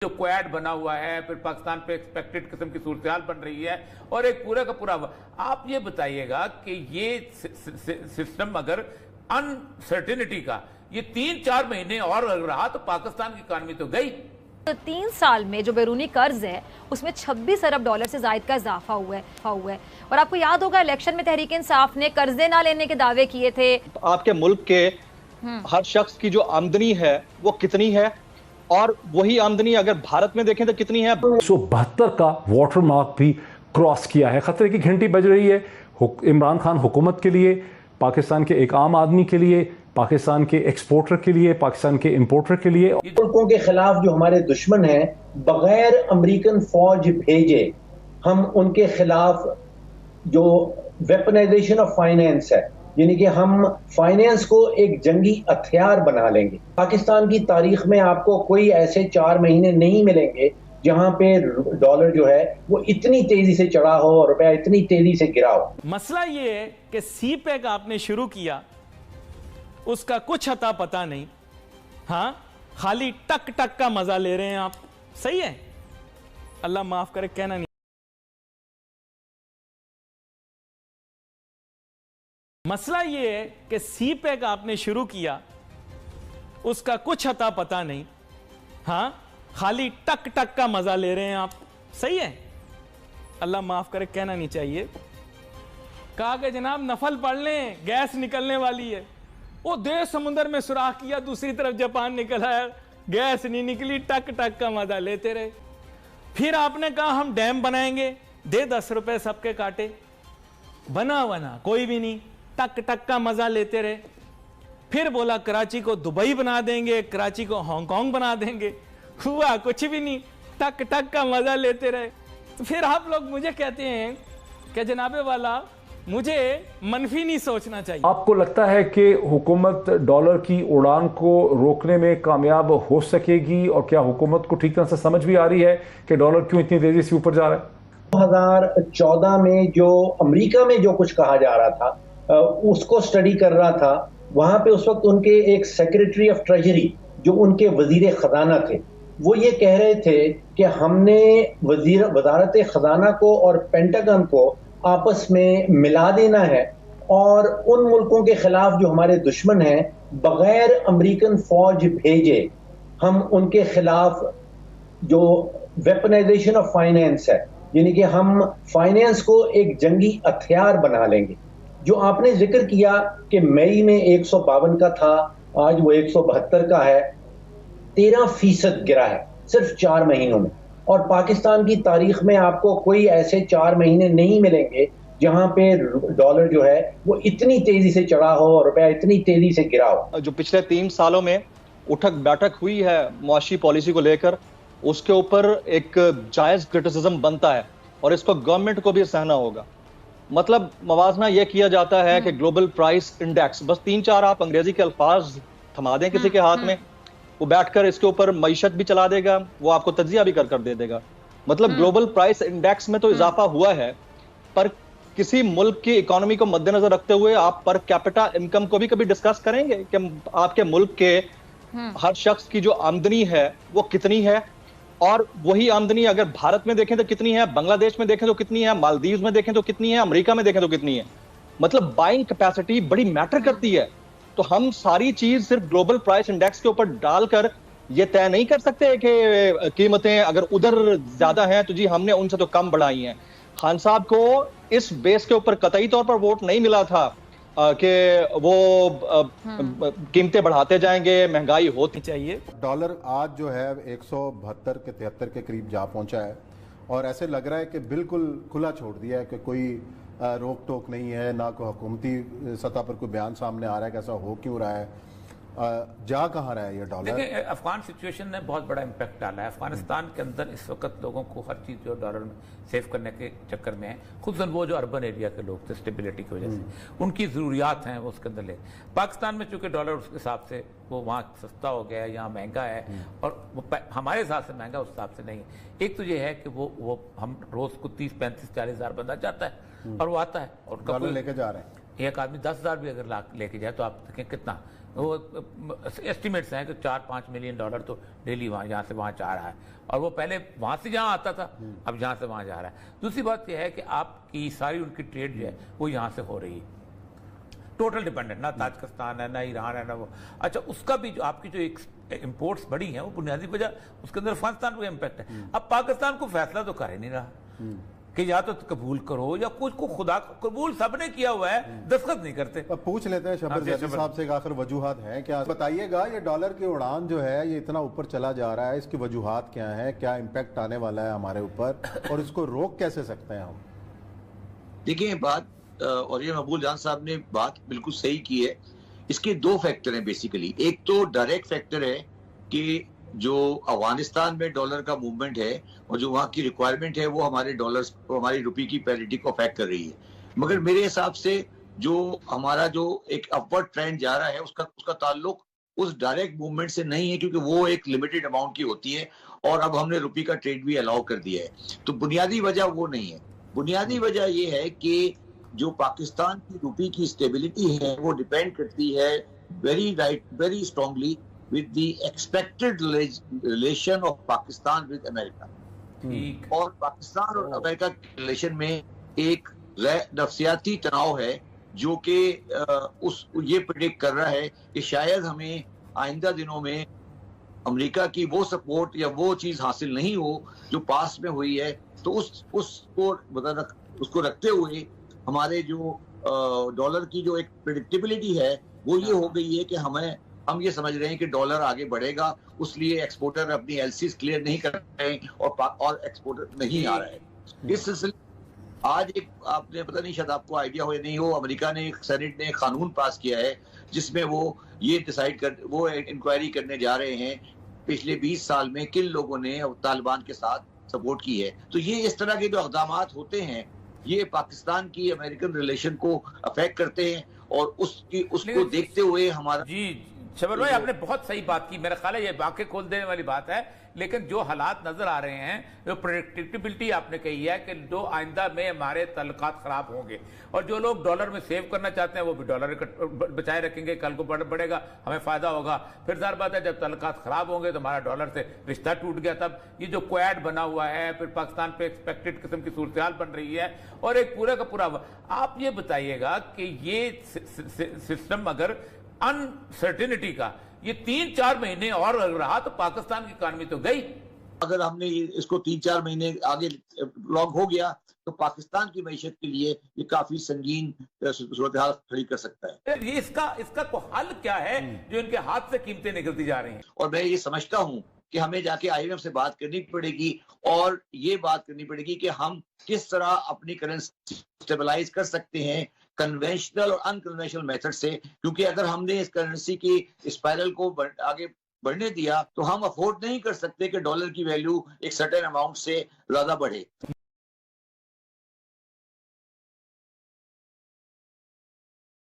जो क्वाड बना हुआ है, फिर पाकिस्तान पे एक्सपेक्टेड किस्म की सूरत बन रही है और एक पूरा का पूरा। आप ये बताइएगा कि ये सिस्टम अगर अनसर्टेनिटी का ये 3-4 महीने और लग रहा तो पाकिस्तान की इकॉनमी तो गई। तो 3 साल में जो बैरूनी कर्ज है उसमें 26 अरब डॉलर से ज्यादा का इजाफा हुआ है। और आपको याद होगा इलेक्शन में तहरीक इंसाफ ने कर्जे ना लेने के दावे किए थे। आपके मुल्क के हर शख्स की जो आमदनी है वो कितनी है, और वही आमदनी अगर भारत में देखें तो कितनी है। 172 का वाटर मार्क भी क्रॉस किया है। खतरे की घंटी बज रही है इमरान खान हुकूमत के लिए, पाकिस्तान के एक आम आदमी के लिए, पाकिस्तान के एक्सपोर्टर के लिए, पाकिस्तान के इंपोर्टर के लिए। मुल्कों के खिलाफ जो हमारे दुश्मन हैं, बगैर अमेरिकन फौज भेजे हम उनके खिलाफ जो वेपनाइजेशन ऑफ फाइनेंस है, यानी कि हम फाइनेंस को एक जंगी हथियार बना लेंगे। पाकिस्तान की तारीख में आपको कोई ऐसे 4 महीने नहीं मिलेंगे जहां पे डॉलर जो है वो इतनी तेजी से चढ़ा हो और रुपया इतनी तेजी से गिरा हो। मसला ये है कि सीपैक आपने शुरू किया, उसका कुछ अता पता नहीं। हाँ, खाली टक टक का मजा ले रहे हैं आप। सही है, अल्लाह माफ करे, कहना नहीं। मसला ये है कि सीपैक आपने शुरू किया, उसका कुछ अता पता नहीं। हाँ, खाली टक टक का मजा ले रहे हैं आप। सही है, अल्लाह माफ करे, कहना नहीं चाहिए। कहा कि जनाब नफल पढ़ लें, गैस निकलने वाली है। वो देश समुद्र में सुराख किया, दूसरी तरफ जापान निकल आया, गैस नहीं निकली, टक टक का मजा लेते रहे। फिर आपने कहा हम डैम बनाएंगे, दे 10 रुपए सबके काटे। बना कोई भी नहीं, टक टक का मजा लेते रहे। फिर बोला कराची को दुबई बना देंगे, कराची को हांगकांग बना देंगे, हुआ कुछ भी नहीं, टक टक का मजा लेते रहे। तो फिर आप लोग मुझे कहते हैं कि जनाबे वाला मुझे मनफी नहीं सोचना चाहिए। आपको लगता है कि हुकूमत डॉलर की उड़ान को रोकने में कामयाब हो सकेगी, और क्या हुकूमत को ठीक तरह से समझ भी आ रही है कि डॉलर क्यों इतनी तेजी से ऊपर जा रहा है? 2014 में जो अमेरिका में जो कुछ कहा जा रहा था उसको स्टडी कर रहा था। वहां पे उस वक्त उनके एक सेक्रेटरी ऑफ ट्रेजरी जो उनके वजीर खजाना थे, वो ये कह रहे थे कि हमने वजारत खजाना को और पेंटागन को आपस में मिला देना है, और उन मुल्कों के खिलाफ जो हमारे दुश्मन हैं, बगैर अमेरिकन फौज भेजे हम उनके खिलाफ जो वेपनाइजेशन ऑफ फाइनेंस है, यानी कि हम फाइनेंस को एक जंगी हथियार बना लेंगे। जो आपने जिक्र किया कि मई में 152 का था, आज वो 172 का है, 13% गिरा है सिर्फ 4 महीनों में। और पाकिस्तान की तारीख में आपको कोई ऐसे 4 महीने नहीं मिलेंगे जहां पे डॉलर जो है वो इतनी तेजी से चढ़ा हो और रुपया इतनी तेजी से गिरा हो। जो पिछले 3 सालों में उठक बैठक हुई है मुआशी पॉलिसी को लेकर, उसके ऊपर एक जायज क्रिटिसिज्म बनता है और इसको गवर्नमेंट को भी सहना होगा। मतलब मवाजना यह किया जाता है कि ग्लोबल प्राइस इंडेक्स, बस 3-4 आप अंग्रेजी के अल्फाज थमा दें किसी के हाथ में, वो बैठकर इसके ऊपर मईशत भी चला देगा, वो आपको तज्जिया भी कर दे देगा। मतलब ग्लोबल प्राइस इंडेक्स में तो इजाफा हुआ है, पर किसी मुल्क की इकोनॉमी को मद्देनजर रखते हुए आप पर कैपिटा इनकम को भी कभी डिस्कस करेंगे कि आपके मुल्क के हर शख्स की जो आमदनी है वो कितनी है, और वही आमदनी अगर भारत में देखें तो कितनी है, बांग्लादेश में देखें तो कितनी है, मालदीव में देखें तो कितनी है, अमेरिका में देखें तो कितनी है। मतलब बाइंग कैपेसिटी बड़ी मैटर करती है। तो हम सारी चीज सिर्फ ग्लोबल प्राइस इंडेक्स के ऊपर डालकर ये तय नहीं कर सकते कि कीमतें अगर उधर ज्यादा हैं तो जी हमने उनसे तो कम बढ़ाई हैं। खान साहब को इस बेस के ऊपर कतई तौर पर वोट नहीं मिला था कि वो कीमतें बढ़ाते जाएंगे, महंगाई होती चाहिए। डॉलर आज जो है 172 के 73 के करीब जा पहुंचा है, और ऐसे लग रहा है कि बिल्कुल खुला छोड़ दिया है कि कोई रोक टोक नहीं है, ना कोई हुकूमती सतह पर कोई बयान सामने आ रहा है कि ऐसा हो क्यों रहा है, जा कहाँ रहा है ये डॉलर। देखिए, अफगान सिचुएशन ने बहुत बड़ा इम्पैक्ट डाला है। अफगानिस्तान के अंदर इस वक्त लोगों को हर चीज़ जो डॉलर में सेव करने के चक्कर में है, खुसूसन वो जो अर्बन एरिया के लोग थे स्टेबिलिटी की वजह से उनकी ज़रूरियात हैं वो उसके अंदर ले। पाकिस्तान में चूंकि डॉलर उस हिसाब से वो वहाँ सस्ता हो गया है, यहाँ महंगा है, और वो हमारे हिसाब से महंगा उस हिसाब से नहीं। एक तो ये है कि वो हम रोज़ को 30-35-40 हज़ार बंदा जाता है और वो आता है और डॉलर लेके जा रहे हैं। एक आदमी 10,000 भी अगर लेके जाए तो आप देखें कितना वो एस्टिमेट्स हैं कि 4-5 मिलियन डॉलर तो डेली यहाँ से वहाँ जा रहा है, और वो पहले वहाँ से जहाँ आता था अब यहाँ से वहाँ जा रहा है। दूसरी बात यह है कि आपकी सारी उनकी ट्रेड जो है वो यहाँ से हो रही है, टोटल डिपेंडेंट, ना ताजिकिस्तान है ना ईरान है ना वो। अच्छा, उसका भी जो आपकी जो एक इम्पोर्ट्स बढ़ी हैं वो बुनियादी वजह उसके अंदर अफगानिस्तान को इम्पैक्ट है। अब पाकिस्तान को फैसला तो कर ही नहीं रहा कि या तो कबूल करो या कुछ को खुदा कबूल सबने किया हुआ है, दस्तखत नहीं करते। अब पूछ लेते हैं शब्बर जैदी साहब से, आखिर वजूहात हैं क्या? बताइएगा, ये डॉलर की उड़ान जो है ये इतना ऊपर चला जा रहा है, इसकी वजूहात क्या है, क्या इम्पैक्ट आने वाला है हमारे ऊपर, और इसको रोक कैसे सकते हैं हम? देखिए बात, और ये मकबूल जान साहब ने बात बिल्कुल सही की है। इसके दो फैक्टर हैं बेसिकली। एक तो डायरेक्ट फैक्टर है कि जो अफगानिस्तान में डॉलर का मूवमेंट है और जो वहाँ की रिक्वायरमेंट है वो हमारे डॉलर्स, हमारी रुपये की पैरिटी को अफेक्ट कर रही है। मगर मेरे हिसाब से जो हमारा जो एक अपवर्ड ट्रेंड जा रहा है उसका ताल्लुक उस डायरेक्ट मूवमेंट से नहीं है, क्योंकि वो एक लिमिटेड अमाउंट की होती है और अब हमने रुपये का ट्रेड भी अलाउ कर दिया है। तो बुनियादी वजह वो नहीं है। बुनियादी वजह ये है कि जो पाकिस्तान की रुपये की स्टेबिलिटी है वो डिपेंड करती है very strongly with the expected relation of Pakistan with America। और पाकिस्तान और अमेरिका के रिलेशन में एक नफसियाती तनाव है जो कि ये प्रेडिक्ट कर रहा है कि शायद हमें आइंदा दिनों में अमेरिका की वो सपोर्ट या वो चीज हासिल नहीं हो जो पास में हुई है। तो उसको रखते हुए हमारे जो डॉलर की जो एक प्रेडिक्टेबिलिटी है वो ये हो गई है कि हम ये समझ रहे हैं कि डॉलर आगे बढ़ेगा, उसलिए एक्सपोर्टर अपनी एलसीज क्लियर नहीं कर रहे हैं और एक्सपोर्टर नहीं आ रहा है। इस सिलसिले आज एक आपने पता नहीं शायद आपको आइडिया हो या नहीं हो, अमेरिका ने सेनेट ने एक कानून पास किया है जिसमें वो ये वो इंक्वायरी करने जा रहे हैं पिछले 20 साल में किन लोगों ने तालिबान के साथ सपोर्ट की है। तो ये इस तरह के जो इक़दामात होते हैं ये पाकिस्तान की अमेरिकन रिलेशन को अफेक्ट करते हैं और उसको देखते हुए हमारा शबर भाई आपने बहुत सही बात की, मेरा ख्याल है ये आंखें खोल देने वाली बात है। लेकिन जो हालात नजर आ रहे हैं, जो प्रेडिक्टेबिलिटी आपने कही है कि जो आइंदा में हमारे तल्लुकात खराब होंगे और जो लोग डॉलर में सेव करना चाहते हैं वो भी डॉलर बचाए रखेंगे, कल को बढ़ेगा, हमें फायदा होगा। फिर ज़ाहिर बात है जब तल्लुकात खराब होंगे तो हमारा डॉलर से रिश्ता टूट गया, तब ये जो क्वाड बना हुआ है, फिर पाकिस्तान पे एक्सपेक्टेड किस्म की सूरत बन रही है और एक पूरा का पूरा। आप ये बताइएगा कि ये सिस्टम अगर अनसर्टेनिटी का ये 3-4 महीने और रहा तो पाकिस्तान की इकॉनमी तो गई। अगर हमने इसको 3-4 महीने आगे लॉग हो गया तो पाकिस्तान की मैशत के लिए ये काफी संगीन सूरत हाल खड़ी कर सकता है। ये इसका को हल क्या है जो इनके हाथ से कीमतें निकलती जा रही हैं? और मैं ये समझता हूँ कि हमें जाके IMF से बात करनी पड़ेगी और ये बात करनी पड़ेगी कि हम किस तरह अपनी करेंसी स्टेबलाइज कर सकते हैं कन्वेंशनल और अनकन्वेंशनल मेथड से, क्योंकि अगर हमने इस करेंसी की स्पाइरल को आगे बढ़ने दिया तो हम अफोर्ड नहीं कर सकते कि डॉलर की वैल्यू एक सर्टेन अमाउंट से ज्यादा बढ़े।